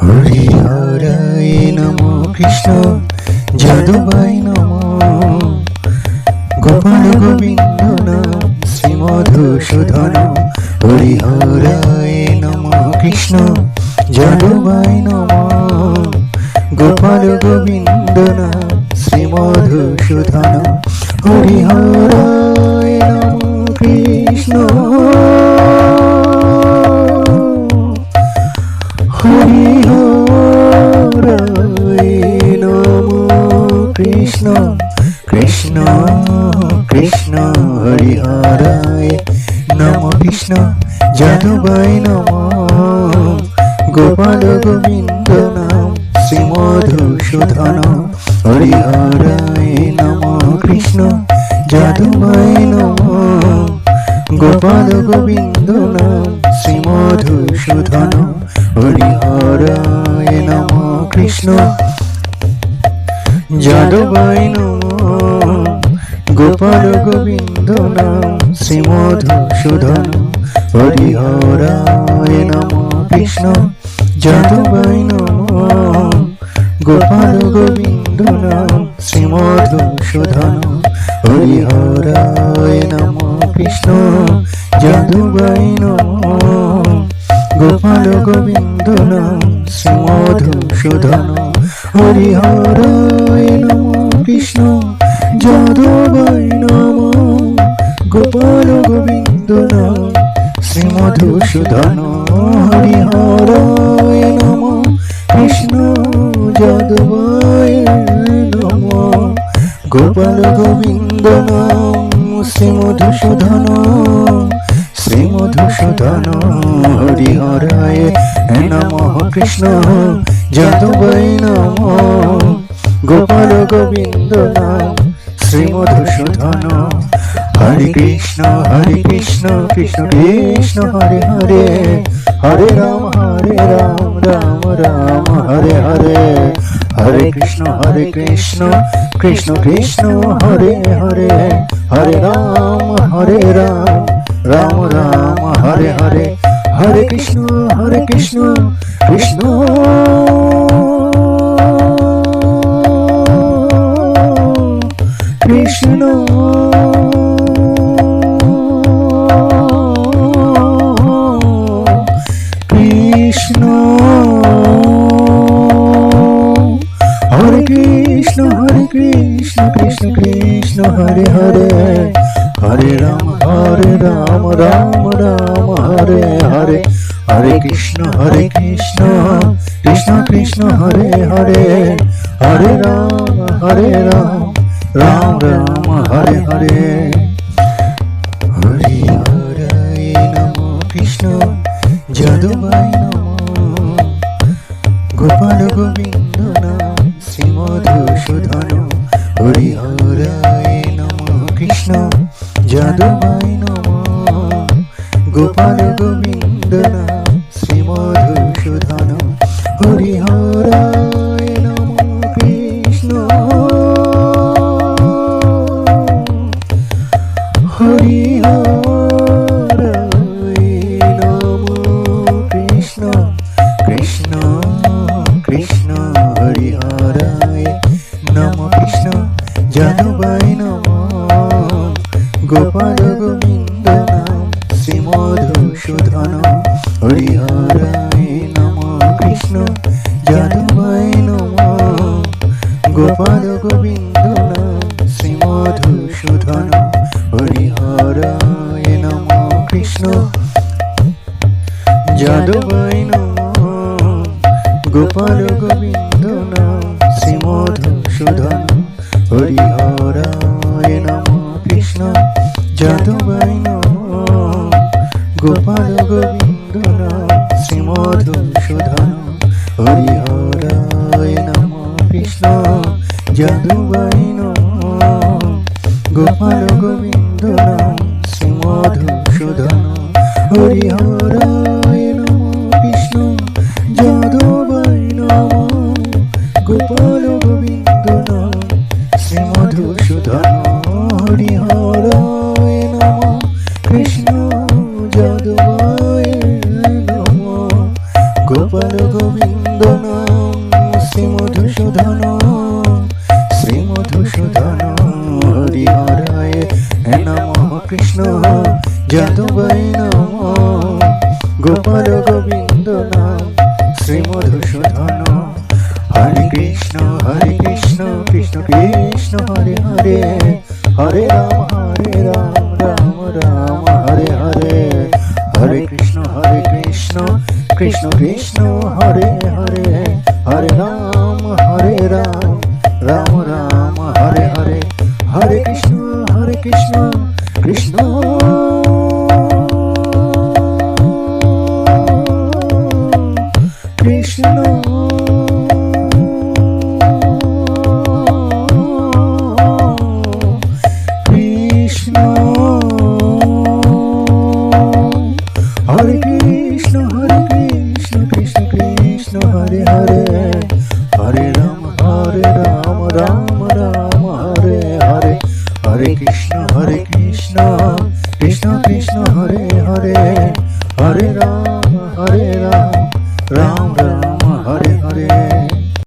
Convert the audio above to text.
হরিহরায় নমো কৃষ্ণ যাদবায় নমো গোপাল গোবিন্দ নাম শ্রী মধুসূদন। হরিহরায় নমো কৃষ্ণ যাদবায় নমো গোপাল গোবিন্দ নাম শ্রী মধুসূদন। হরিহরায় নমো কৃষ্ণ হরিহরায় নমো কৃষ্ণ কৃষ্ণ কৃষ্ণ হরিহরায় নমো কৃষ্ণ যাদবায় নমো গোপাল গোবিন্দ নাম শ্রী মধুসূদন। হরিহরায় নমো কৃষ্ণ যাদবায় নমো গোপাল গোবিন্দ নাম শ্রী মধুসূদন। হরিহরায় নমো কৃষ্ণ যাদবায় নমো গোপাল গোবিন্দ নাম শ্রী মধুসূদন। হরিহরায় নমো কৃষ্ণ যাদবায় নমো গোপাল গোবিন্দ নাম শ্রী মধুসূদন। হরিহরায় নমো কৃষ্ণ যাদবায় নমো গোপাল গোবিন্দ নাম শ্রী মধুসূদন। হরিহরায় নমো কৃষ্ণ যাদবায় নমো গোপাল গোবিন্দ নাম শ্রী মধুসূদন। হরিহরায় নমো কৃষ্ণ যাদবায় নমো গোপাল গোবিন্দ নাম শ্রী মধুসূদন শ্রী মধুসূদন। হরিহরায় নমো কৃষ্ণ যাদবায় নমো গোপাল গোবিন্দ নাম শ্রী মধুসূদন। হরে কৃষ্ণ কৃষ্ণ কৃষ্ণ হরে হরে, হরে রাম রাম রাম হরে হরে। হরে কৃষ্ণ কৃষ্ণ কৃষ্ণ হরে হরে, হরে রাম রাম রাম হরে হরে। হরে কৃষ্ণ কৃষ্ণ কৃষ্ণ কৃষ্ণ হরে কৃষ্ণ কৃষ্ণ কৃষ্ণ হরে হরে। হরে রাম রাম রাম হরে হরে। হরে কৃষ্ণ কৃষ্ণ কৃষ্ণ হরে হরে, হরে রাম রাম রাম হরে হরে। হরিহরায় নমো কৃষ্ণ যাদবায় নমো গোপাল গোবিন্দ নাম শ্রী মধুসূদন। হরিহরায় নমো কৃষ্ণ যাদবায় নমো গোপাল গোবিন্দ নাম শ্রী মধুসূদন। হরিহরায় নমো কৃষ্ণ হরিহরায় নমো কৃষ্ণ কৃষ্ণ কৃষ্ণ হরিহরায় নমো কৃষ্ণ যাদবায় নমো গোপাল গোবিন্দ নাম শ্রী মধুসূদন। হরিহরায় নমো কৃষ্ণ যাদবায় নমো গোপাল গোবিন্দ নাম শ্রী মধুসূদন। হরিহরায় নমো কৃষ্ণ যাদবায় নমো গোপাল গোবিন্দ নাম শ্রী মধুসূদন। হরিহরায় নমো কৃষ্ণ যাদবায় নমো গোপাল গোবিন্দ নাম শ্রী মধুসূদন। হরিহরায় নমো কৃষ্ণ যাদবায় নমো গোপাল গোবিন্দ নাম শ্রী মধুসূদন। হরিহরায় নমো কৃষ্ণ যাদবায় নমো গোপাল গোবিন্দ নাম শ্রী মধুসূদন। হরিহরায় নমো কৃষ্ণ যাদবায় নমো গোপাল গোবিন্দ নাম শ্রী মধুসূদন শ্রী মধুসূদন হরি হরায় নমঃ কৃষ্ণ যাদবায় নমঃ গোপাল গোবিন্দ নাম শ্রী মধুসূদন হরে কৃষ্ণ কৃষ্ণ কৃষ্ণ হরে হরে হরে রাম রাম রাম হরে হরে হরে কৃষ্ণ কৃষ্ণ কৃষ্ণ হরে হরে হরে রাম রাম রাম হরে হরে হরে কৃষ্ণ কৃষ্ণ কৃষ্ণ কৃষ্ণ হরে কৃষ্ণ কৃষ্ণ কৃষ্ণ হরে হরে হরে রাম রাম রাম হরে হরে হরে কৃষ্ণ কৃষ্ণ কৃষ্ণ হরে হরে হরে রাম